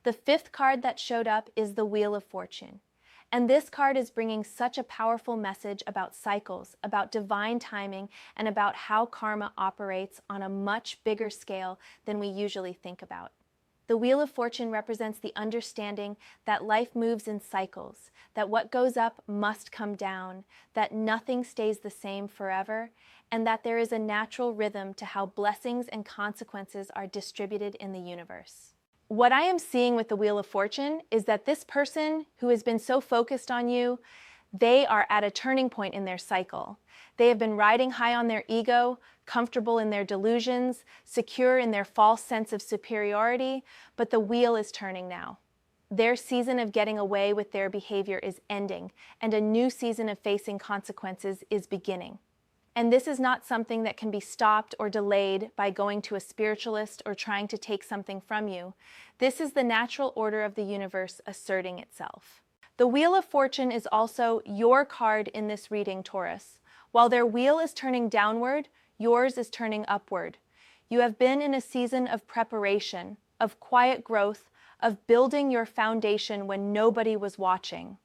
Speaker 1: The fifth card that showed up is the Wheel of Fortune. And this card is bringing such a powerful message about cycles, about divine timing, and about how karma operates on a much bigger scale than we usually think about. The Wheel of Fortune represents the understanding that life moves in cycles, that what goes up must come down, that nothing stays the same forever, and that there is a natural rhythm to how blessings and consequences are distributed in the universe. What I am seeing with the Wheel of Fortune is that this person who has been so focused on you, they are at a turning point in their cycle. They have been riding high on their ego, comfortable in their delusions, secure in their false sense of superiority, but the wheel is turning now. Their season of getting away with their behavior is ending, and a new season of facing consequences is beginning. And this is not something that can be stopped or delayed by going to a spiritualist or trying to take something from you. This is the natural order of the universe asserting itself. The Wheel of Fortune is also your card in this reading, Taurus. While their wheel is turning downward, yours is turning upward. You have been in a season of preparation, of quiet growth, of building your foundation when nobody was watching.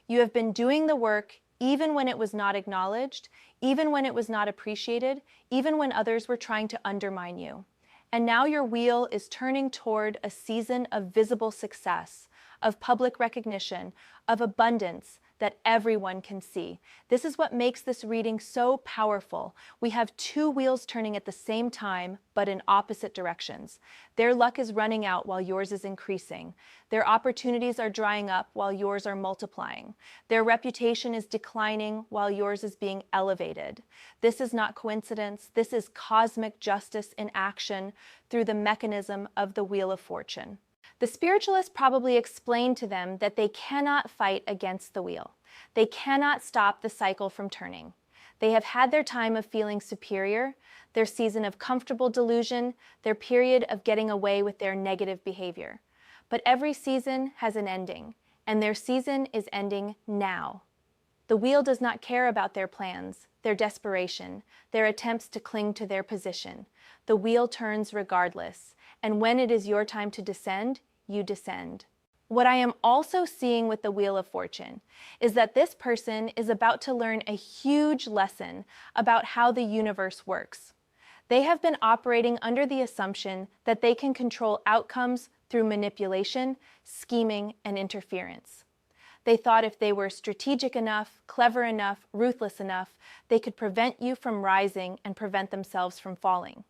Speaker 1: You have been doing the work even when it was not acknowledged, even when it was not appreciated, even when others were trying to undermine you. And now your wheel is turning toward a season of visible success, of public recognition, of abundance that everyone can see. This is what makes this reading so powerful. We have two wheels turning at the same time, but in opposite directions. Their luck is running out while yours is increasing. Their opportunities are drying up while yours are multiplying. Their reputation is declining while yours is being elevated. This is not coincidence. This is cosmic justice in action through the mechanism of the Wheel of Fortune. The spiritualist probably explained to them that they cannot fight against the wheel. They cannot stop the cycle from turning. They have had their time of feeling superior, their season of comfortable delusion, their period of getting away with their negative behavior. But every season has an ending, and their season is ending now. The wheel does not care about their plans, their desperation, their attempts to cling to their position. The wheel turns regardless, and when it is your time to descend, you descend. What I am also seeing with the Wheel of Fortune is that this person is about to learn a huge lesson about how the universe works. They have been operating under the assumption that they can control outcomes through manipulation, scheming, and interference. They thought if they were strategic enough, clever enough, ruthless enough, they could prevent you from rising and prevent themselves from falling.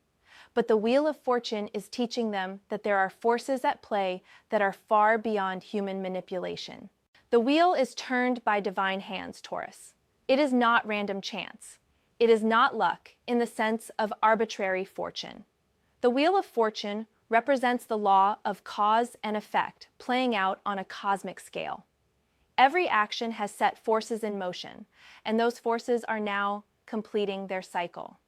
Speaker 1: But the Wheel of Fortune is teaching them that there are forces at play that are far beyond human manipulation. The wheel is turned by divine hands, Taurus. It is not random chance. It is not luck in the sense of arbitrary fortune. The Wheel of Fortune represents the law of cause and effect playing out on a cosmic scale. Every action has set forces in motion, and those forces are now completing their cycle.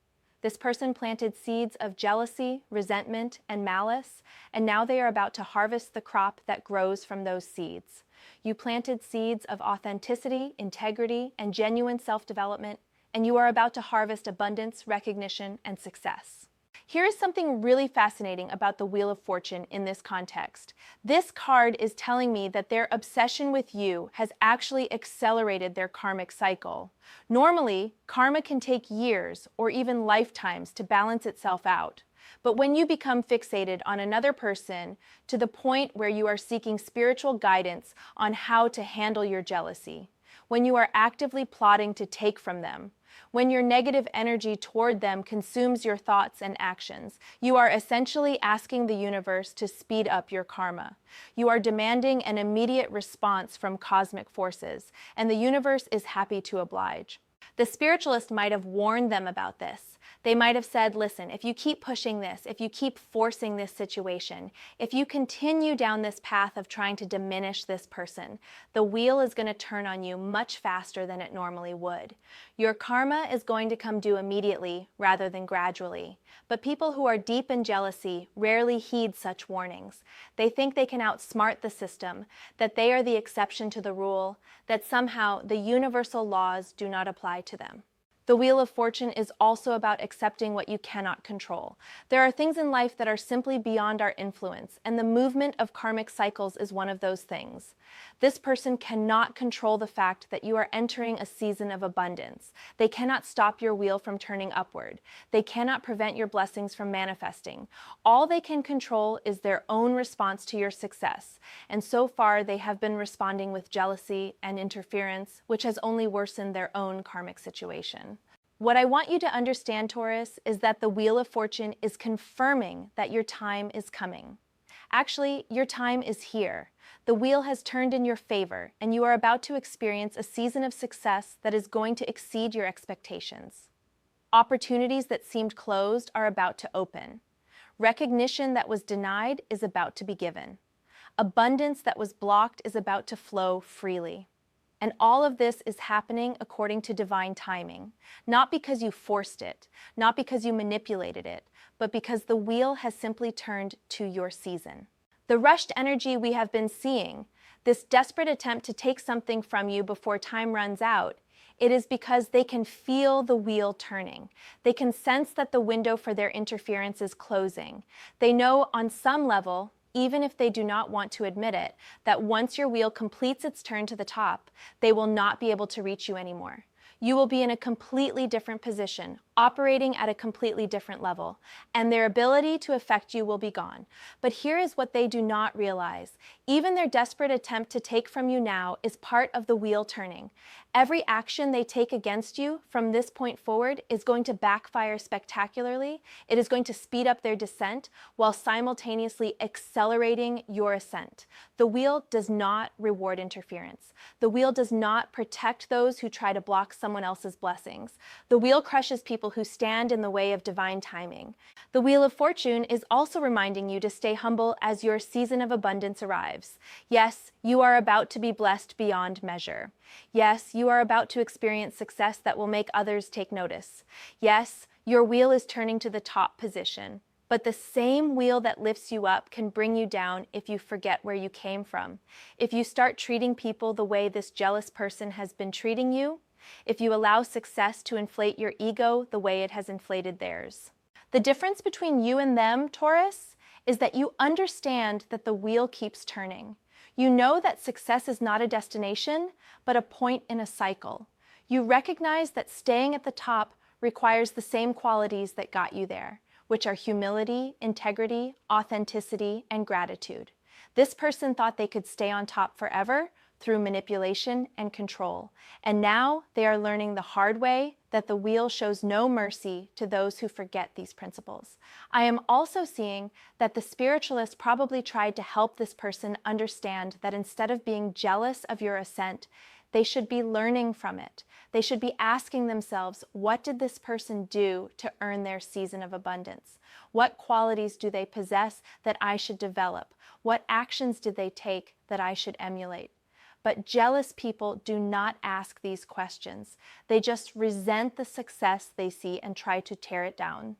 Speaker 1: This person planted seeds of jealousy, resentment, and malice, and now they are about to harvest the crop that grows from those seeds. You planted seeds of authenticity, integrity, and genuine self-development, and you are about to harvest abundance, recognition, and success. Here is something really fascinating about the Wheel of Fortune in this context. This card is telling me that their obsession with you has actually accelerated their karmic cycle. Normally, karma can take years or even lifetimes to balance itself out. But when you become fixated on another person to the point where you are seeking spiritual guidance on how to handle your jealousy, when you are actively plotting to take from them, when your negative energy toward them consumes your thoughts and actions, you are essentially asking the universe to speed up your karma. You are demanding an immediate response from cosmic forces, and the universe is happy to oblige. The spiritualist might have warned them about this. They might have said, listen, if you keep pushing this, if you keep forcing this situation, if you continue down this path of trying to diminish this person, the wheel is going to turn on you much faster than it normally would. Your karma is going to come due immediately rather than gradually. But people who are deep in jealousy rarely heed such warnings. They think they can outsmart the system, that they are the exception to the rule, that somehow the universal laws do not apply to them. The Wheel of Fortune is also about accepting what you cannot control. There are things in life that are simply beyond our influence, and the movement of karmic cycles is one of those things. This person cannot control the fact that you are entering a season of abundance. They cannot stop your wheel from turning upward. They cannot prevent your blessings from manifesting. All they can control is their own response to your success, and so far they have been responding with jealousy and interference, which has only worsened their own karmic situation. What I want you to understand, Taurus, is that the Wheel of Fortune is confirming that your time is coming. Actually, your time is here. The wheel has turned in your favor, and you are about to experience a season of success that is going to exceed your expectations. Opportunities that seemed closed are about to open. Recognition that was denied is about to be given. Abundance that was blocked is about to flow freely. And all of this is happening according to divine timing, not because you forced it, not because you manipulated it, but because the wheel has simply turned to your season. The rushed energy we have been seeing, this desperate attempt to take something from you before time runs out, it is because they can feel the wheel turning. They can sense that the window for their interference is closing. They know on some level, even if they do not want to admit it, that once your wheel completes its turn to the top, they will not be able to reach you anymore. You will be in a completely different position, operating at a completely different level, and their ability to affect you will be gone. But here is what they do not realize. Even their desperate attempt to take from you now is part of the wheel turning. Every action they take against you from this point forward is going to backfire spectacularly. It is going to speed up their descent while simultaneously accelerating your ascent. The wheel does not reward interference. The wheel does not protect those who try to block someone else's blessings. The wheel crushes people who stand in the way of divine timing. The Wheel of Fortune is also reminding you to stay humble as your season of abundance arrives. Yes, you are about to be blessed beyond measure. Yes, you are about to experience success that will make others take notice. Yes, your wheel is turning to the top position. But the same wheel that lifts you up can bring you down if you forget where you came from. If you start treating people the way this jealous person has been treating you, if you allow success to inflate your ego the way it has inflated theirs. The difference between you and them, Taurus, is that you understand that the wheel keeps turning. You know that success is not a destination, but a point in a cycle. You recognize that staying at the top requires the same qualities that got you there, which are humility, integrity, authenticity, and gratitude. This person thought they could stay on top forever through manipulation and control, and now they are learning the hard way that the wheel shows no mercy to those who forget these principles. I am also seeing that the spiritualist probably tried to help this person understand that instead of being jealous of your ascent, they should be learning from it. They should be asking themselves, what did this person do to earn their season of abundance? What qualities do they possess that I should develop? What actions did they take that I should emulate? But jealous people do not ask these questions. They just resent the success they see and try to tear it down.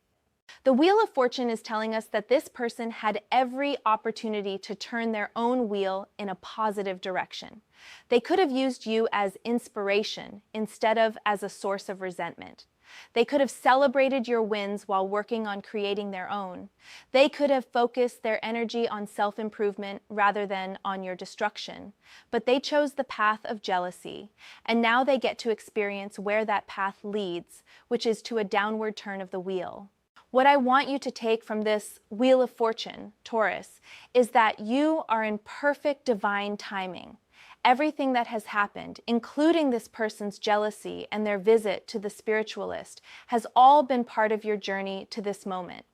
Speaker 1: The Wheel of Fortune is telling us that this person had every opportunity to turn their own wheel in a positive direction. They could have used you as inspiration instead of as a source of resentment. They could have celebrated your wins while working on creating their own. They could have focused their energy on self-improvement rather than on your destruction. But they chose the path of jealousy, and now they get to experience where that path leads, which is to a downward turn of the wheel. What I want you to take from this Wheel of Fortune, Taurus, is that you are in perfect divine timing. Everything that has happened, including this person's jealousy and their visit to the spiritualist, has all been part of your journey to this moment.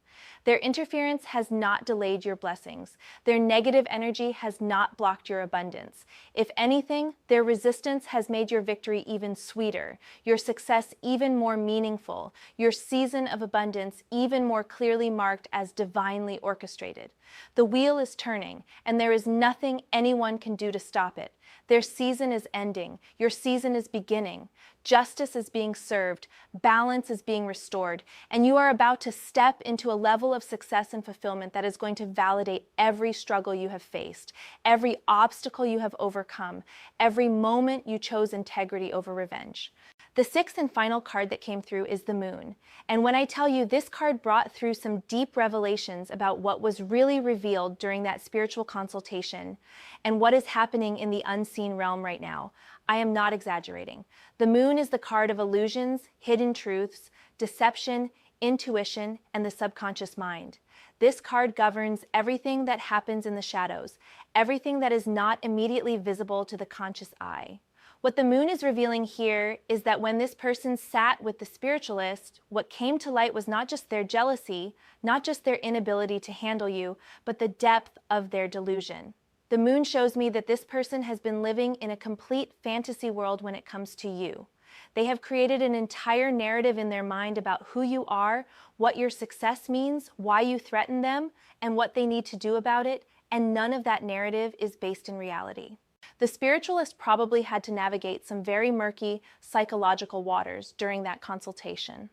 Speaker 1: Their interference has not delayed your blessings. Their negative energy has not blocked your abundance. If anything, their resistance has made your victory even sweeter, your success even more meaningful, your season of abundance even more clearly marked as divinely orchestrated. The wheel is turning, and there is nothing anyone can do to stop it. Their season is ending. Your season is beginning. Justice is being served. Balance is being restored. And you are about to step into a level of success and fulfillment that is going to validate every struggle you have faced, every obstacle you have overcome, every moment you chose integrity over revenge. The sixth and final card that came through is the Moon. And when I tell you this card brought through some deep revelations about what was really revealed during that spiritual consultation and what is happening in the unseen realm right now, I am not exaggerating. The Moon is the card of illusions, hidden truths, deception, intuition, and the subconscious mind. This card governs everything that happens in the shadows, everything that is not immediately visible to the conscious eye. What the Moon is revealing here is that when this person sat with the spiritualist, what came to light was not just their jealousy, not just their inability to handle you, but the depth of their delusion. The Moon shows me that this person has been living in a complete fantasy world when it comes to you. They have created an entire narrative in their mind about who you are, what your success means, why you threaten them, and what they need to do about it, and none of that narrative is based in reality. The spiritualist probably had to navigate some very murky psychological waters during that consultation.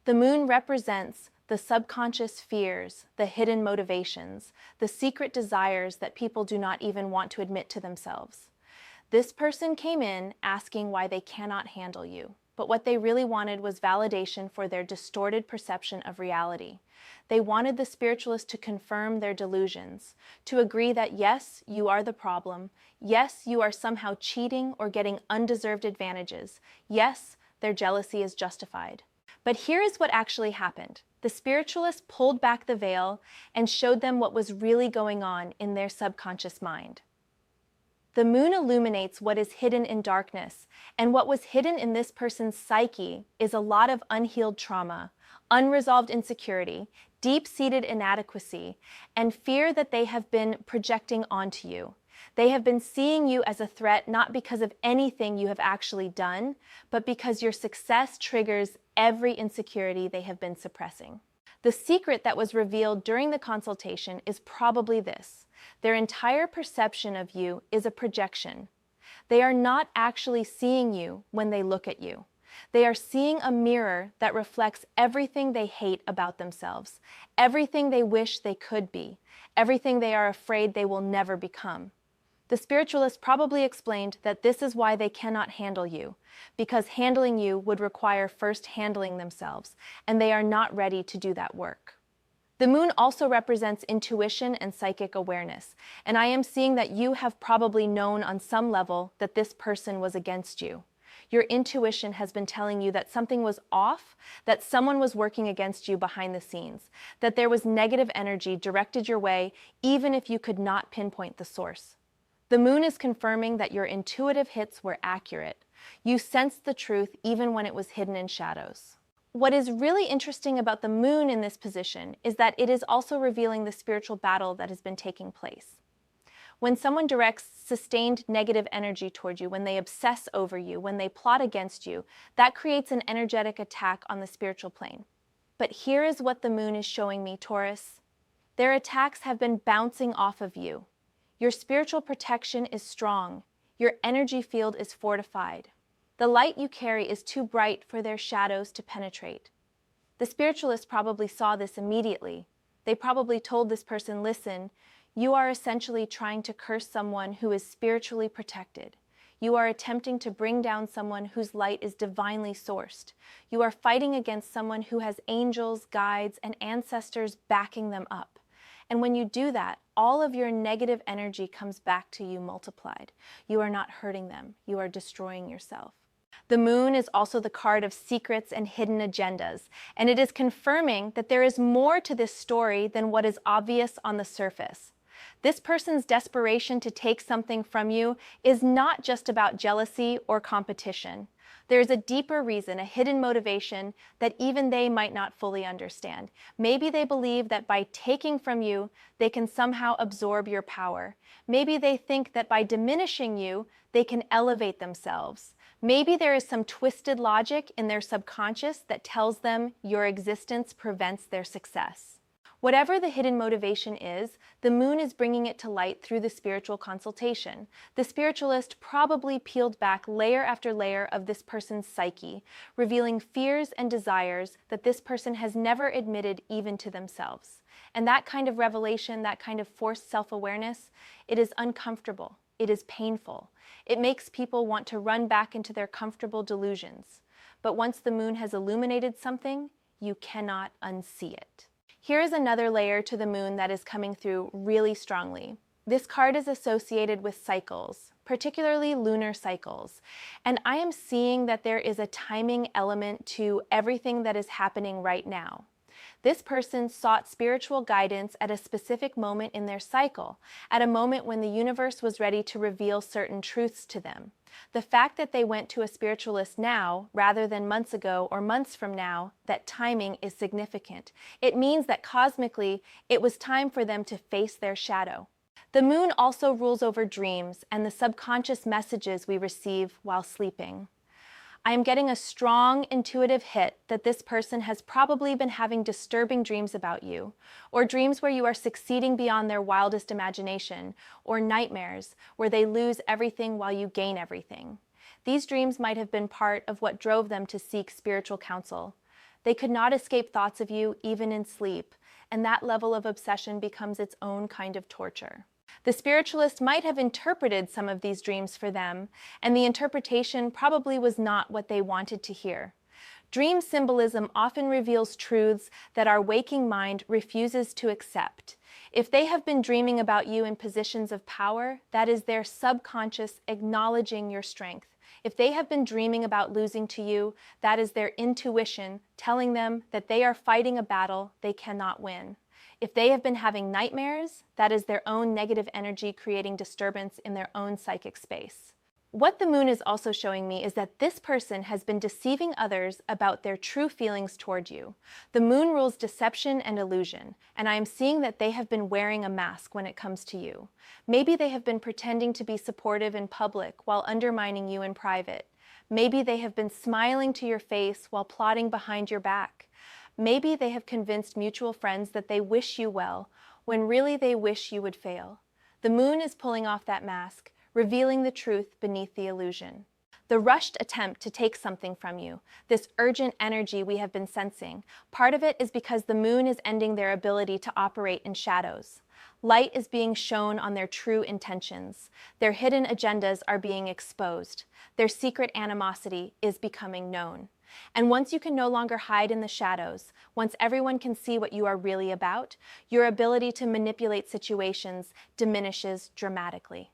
Speaker 1: The Moon represents the subconscious fears, the hidden motivations, the secret desires that people do not even want to admit to themselves. This person came in asking why they cannot handle you, but what they really wanted was validation for their distorted perception of reality. They wanted the spiritualist to confirm their delusions, to agree that yes, you are the problem, yes, you are somehow cheating or getting undeserved advantages, yes, their jealousy is justified. But here is what actually happened. The spiritualist pulled back the veil and showed them what was really going on in their subconscious mind. The Moon illuminates what is hidden in darkness, and what was hidden in this person's psyche is a lot of unhealed trauma, unresolved insecurity, deep-seated inadequacy, and fear that they have been projecting onto you. They have been seeing you as a threat not because of anything you have actually done, but because your success triggers every insecurity they have been suppressing. The secret that was revealed during the consultation is probably this: their entire perception of you is a projection. They are not actually seeing you when they look at you. They are seeing a mirror that reflects everything they hate about themselves, everything they wish they could be, everything they are afraid they will never become. The spiritualist probably explained that this is why they cannot handle you, because handling you would require first handling themselves, and they are not ready to do that work. The moon also represents intuition and psychic awareness, and I am seeing that you have probably known on some level that this person was against you. Your intuition has been telling you that something was off, that someone was working against you behind the scenes, that there was negative energy directed your way, even if you could not pinpoint the source. The moon is confirming that your intuitive hits were accurate. You sensed the truth even when it was hidden in shadows. What is really interesting about the moon in this position is that it is also revealing the spiritual battle that has been taking place. When someone directs sustained negative energy toward you, when they obsess over you, when they plot against you, that creates an energetic attack on the spiritual plane. But here is what the moon is showing me, Taurus. Their attacks have been bouncing off of you. Your spiritual protection is strong. Your energy field is fortified. The light you carry is too bright for their shadows to penetrate. The spiritualist probably saw this immediately. They probably told this person, listen, you are essentially trying to curse someone who is spiritually protected. You are attempting to bring down someone whose light is divinely sourced. You are fighting against someone who has angels, guides, and ancestors backing them up. And when you do that, all of your negative energy comes back to you multiplied. You are not hurting them. You are destroying yourself. The moon is also the card of secrets and hidden agendas, and it is confirming that there is more to this story than what is obvious on the surface. This person's desperation to take something from you is not just about jealousy or competition. There is a deeper reason, a hidden motivation that even they might not fully understand. Maybe they believe that by taking from you, they can somehow absorb your power. Maybe they think that by diminishing you, they can elevate themselves. Maybe there is some twisted logic in their subconscious that tells them your existence prevents their success. Whatever the hidden motivation is, the moon is bringing it to light through the spiritual consultation. The spiritualist probably peeled back layer after layer of this person's psyche, revealing fears and desires that this person has never admitted even to themselves. And that kind of revelation, that kind of forced self-awareness, it is uncomfortable. It is painful. It makes people want to run back into their comfortable delusions. But once the moon has illuminated something, you cannot unsee it. Here is another layer to the moon that is coming through really strongly. This card is associated with cycles, particularly lunar cycles. And I am seeing that there is a timing element to everything that is happening right now. This person sought spiritual guidance at a specific moment in their cycle, at a moment when the universe was ready to reveal certain truths to them. The fact that they went to a spiritualist now, rather than months ago or months from now, that timing is significant. It means that cosmically, it was time for them to face their shadow. The moon also rules over dreams and the subconscious messages we receive while sleeping. I am getting a strong intuitive hit that this person has probably been having disturbing dreams about you, or dreams where you are succeeding beyond their wildest imagination, or nightmares where they lose everything while you gain everything. These dreams might have been part of what drove them to seek spiritual counsel. They could not escape thoughts of you even in sleep, and that level of obsession becomes its own kind of torture. The spiritualist might have interpreted some of these dreams for them, and the interpretation probably was not what they wanted to hear. Dream symbolism often reveals truths that our waking mind refuses to accept. If they have been dreaming about you in positions of power, that is their subconscious acknowledging your strength. If they have been dreaming about losing to you, that is their intuition telling them that they are fighting a battle they cannot win. If they have been having nightmares, that is their own negative energy creating disturbance in their own psychic space. What the moon is also showing me is that this person has been deceiving others about their true feelings toward you. The moon rules deception and illusion, and I am seeing that they have been wearing a mask when it comes to you. Maybe they have been pretending to be supportive in public while undermining you in private. Maybe they have been smiling to your face while plotting behind your back. Maybe they have convinced mutual friends that they wish you well, when really they wish you would fail. The moon is pulling off that mask, revealing the truth beneath the illusion. The rushed attempt to take something from you, this urgent energy we have been sensing, part of it is because the moon is ending their ability to operate in shadows. Light is being shown on their true intentions. Their hidden agendas are being exposed. Their secret animosity is becoming known. And once you can no longer hide in the shadows, once everyone can see what you are really about, your ability to manipulate situations diminishes dramatically.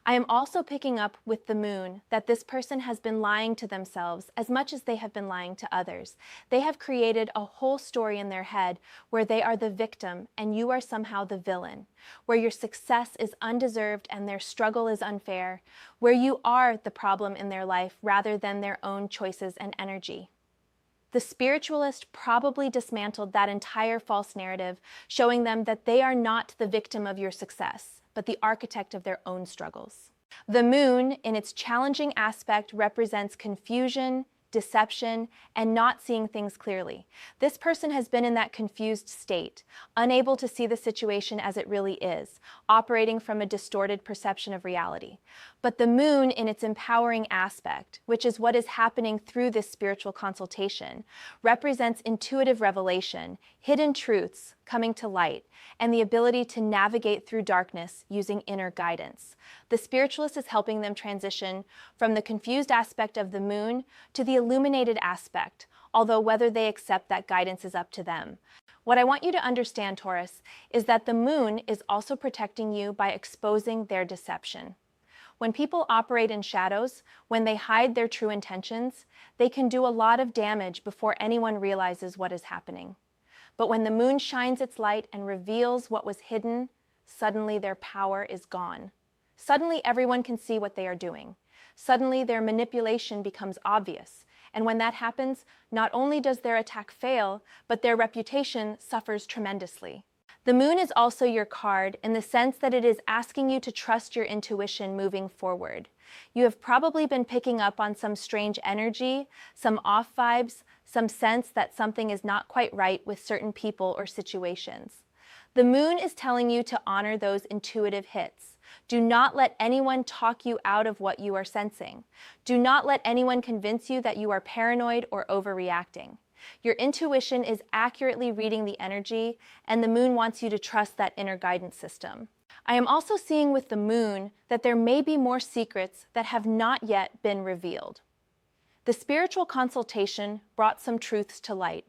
Speaker 1: I am also picking up with the moon that this person has been lying to themselves as much as they have been lying to others. They have created a whole story in their head where they are the victim and you are somehow the villain, where your success is undeserved and their struggle is unfair, where you are the problem in their life rather than their own choices and energy. The spiritualist probably dismantled that entire false narrative, showing them that they are not the victim of your success, but the architect of their own struggles. The moon, in its challenging aspect, represents confusion, deception, and not seeing things clearly. This person has been in that confused state, unable to see the situation as it really is, operating from a distorted perception of reality. But the moon, in its empowering aspect, which is what is happening through this spiritual consultation, represents intuitive revelation, hidden truths coming to light, and the ability to navigate through darkness using inner guidance. The spiritualist is helping them transition from the confused aspect of the moon to the illuminated aspect, although whether they accept that guidance is up to them. What I want you to understand, Taurus, is that the moon is also protecting you by exposing their deception. When people operate in shadows, when they hide their true intentions, they can do a lot of damage before anyone realizes what is happening. But when the moon shines its light and reveals what was hidden, suddenly their power is gone. Suddenly everyone can see what they are doing. Suddenly their manipulation becomes obvious. And when that happens, not only does their attack fail, but their reputation suffers tremendously. The moon is also your card in the sense that it is asking you to trust your intuition moving forward. You have probably been picking up on some strange energy, some off vibes, some sense that something is not quite right with certain people or situations. The moon is telling you to honor those intuitive hits. Do not let anyone talk you out of what you are sensing. Do not let anyone convince you that you are paranoid or overreacting. Your intuition is accurately reading the energy, and the moon wants you to trust that inner guidance system. I am also seeing with the moon that there may be more secrets that have not yet been revealed. The spiritual consultation brought some truths to light,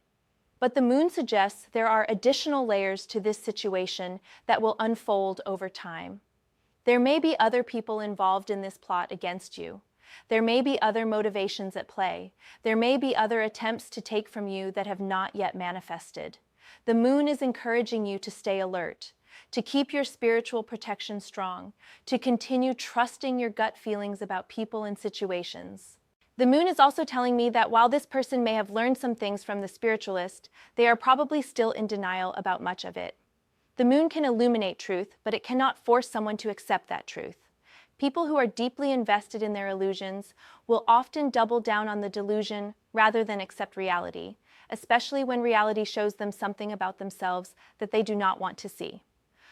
Speaker 1: but the moon suggests there are additional layers to this situation that will unfold over time. There may be other people involved in this plot against you. There may be other motivations at play. There may be other attempts to take from you that have not yet manifested. The moon is encouraging you to stay alert, to keep your spiritual protection strong, to continue trusting your gut feelings about people and situations. The moon is also telling me that while this person may have learned some things from the spiritualist, they are probably still in denial about much of it. The moon can illuminate truth, but it cannot force someone to accept that truth. People who are deeply invested in their illusions will often double down on the delusion rather than accept reality, especially when reality shows them something about themselves that they do not want to see.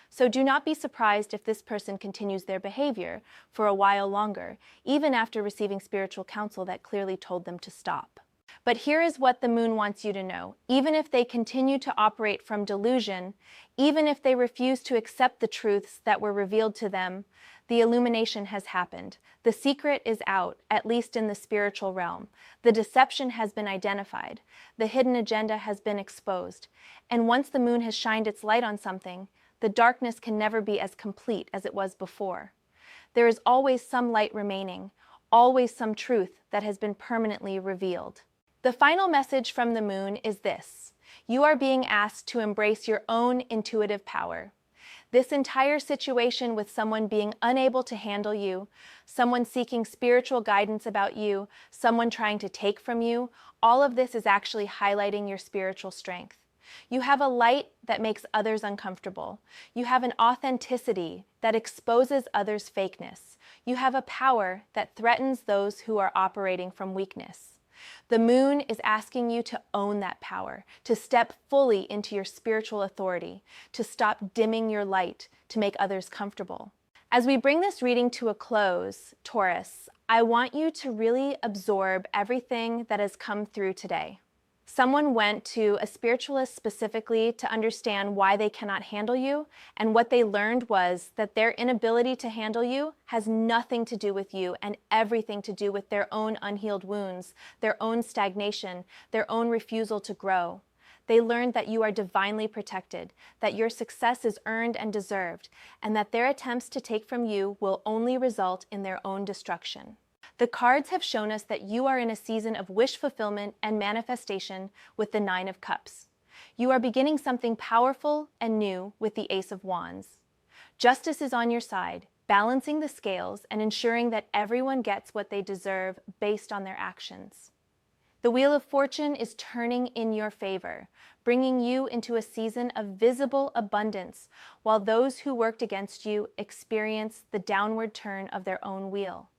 Speaker 1: So do not be surprised if this person continues their behavior for a while longer, even after receiving spiritual counsel that clearly told them to stop. But here is what the moon wants you to know. Even if they continue to operate from delusion, even if they refuse to accept the truths that were revealed to them, the illumination has happened. The secret is out, at least in the spiritual realm. The deception has been identified. The hidden agenda has been exposed. And once the moon has shined its light on something, the darkness can never be as complete as it was before. There is always some light remaining, always some truth that has been permanently revealed. The final message from the moon is this: you are being asked to embrace your own intuitive power. This entire situation with someone being unable to handle you, someone seeking spiritual guidance about you, someone trying to take from you, all of this is actually highlighting your spiritual strength. You have a light that makes others uncomfortable. You have an authenticity that exposes others' fakeness. You have a power that threatens those who are operating from weakness. The moon is asking you to own that power, to step fully into your spiritual authority, to stop dimming your light, to make others comfortable. As we bring this reading to a close, Taurus, I want you to really absorb everything that has come through today. Someone went to a spiritualist specifically to understand why they cannot handle you, and what they learned was that their inability to handle you has nothing to do with you and everything to do with their own unhealed wounds, their own stagnation, their own refusal to grow. They learned that you are divinely protected, that your success is earned and deserved, and that their attempts to take from you will only result in their own destruction. The cards have shown us that you are in a season of wish fulfillment and manifestation with the Nine of Cups. You are beginning something powerful and new with the Ace of Wands. Justice is on your side, balancing the scales and ensuring that everyone gets what they deserve based on their actions. The Wheel of Fortune is turning in your favor, bringing you into a season of visible abundance, while those who worked against you experience the downward turn of their own wheel.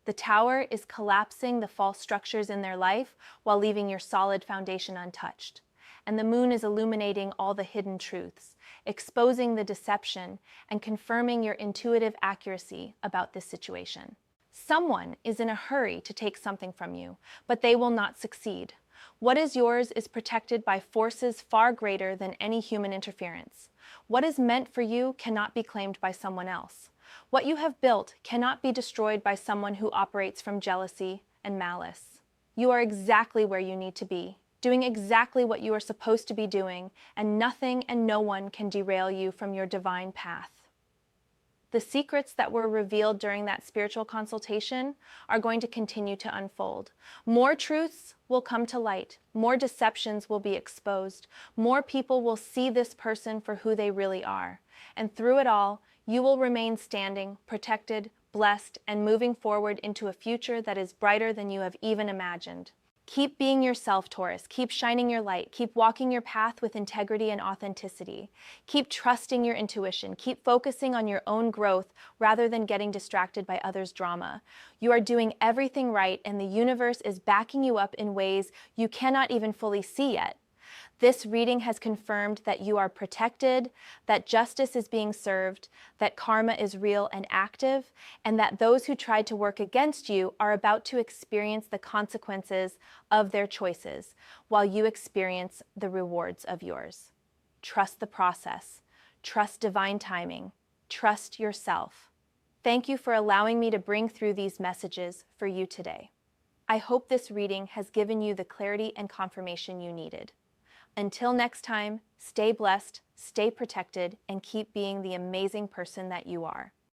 Speaker 1: The Tower is collapsing the false structures in their life while leaving your solid foundation untouched. And the Moon is illuminating all the hidden truths, exposing the deception, and confirming your intuitive accuracy about this situation. Someone is in a hurry to take something from you, but they will not succeed. What is yours is protected by forces far greater than any human interference. What is meant for you cannot be claimed by someone else. What you have built cannot be destroyed by someone who operates from jealousy and malice. You are exactly where you need to be, doing exactly what you are supposed to be doing, and nothing and no one can derail you from your divine path. The secrets that were revealed during that spiritual consultation are going to continue to unfold. More truths will come to light. More deceptions will be exposed. More people will see this person for who they really are. And through it all, you will remain standing, protected, blessed, and moving forward into a future that is brighter than you have even imagined. Keep being yourself, Taurus. Keep shining your light. Keep walking your path with integrity and authenticity. Keep trusting your intuition. Keep focusing on your own growth rather than getting distracted by others' drama. You are doing everything right, and the universe is backing you up in ways you cannot even fully see yet. This reading has confirmed that you are protected, that justice is being served, that karma is real and active, and that those who tried to work against you are about to experience the consequences of their choices, while you experience the rewards of yours. Trust the process. Trust divine timing. Trust yourself. Thank you for allowing me to bring through these messages for you today. I hope this reading has given you the clarity and confirmation you needed. Until next time, stay blessed, stay protected, and keep being the amazing person that you are.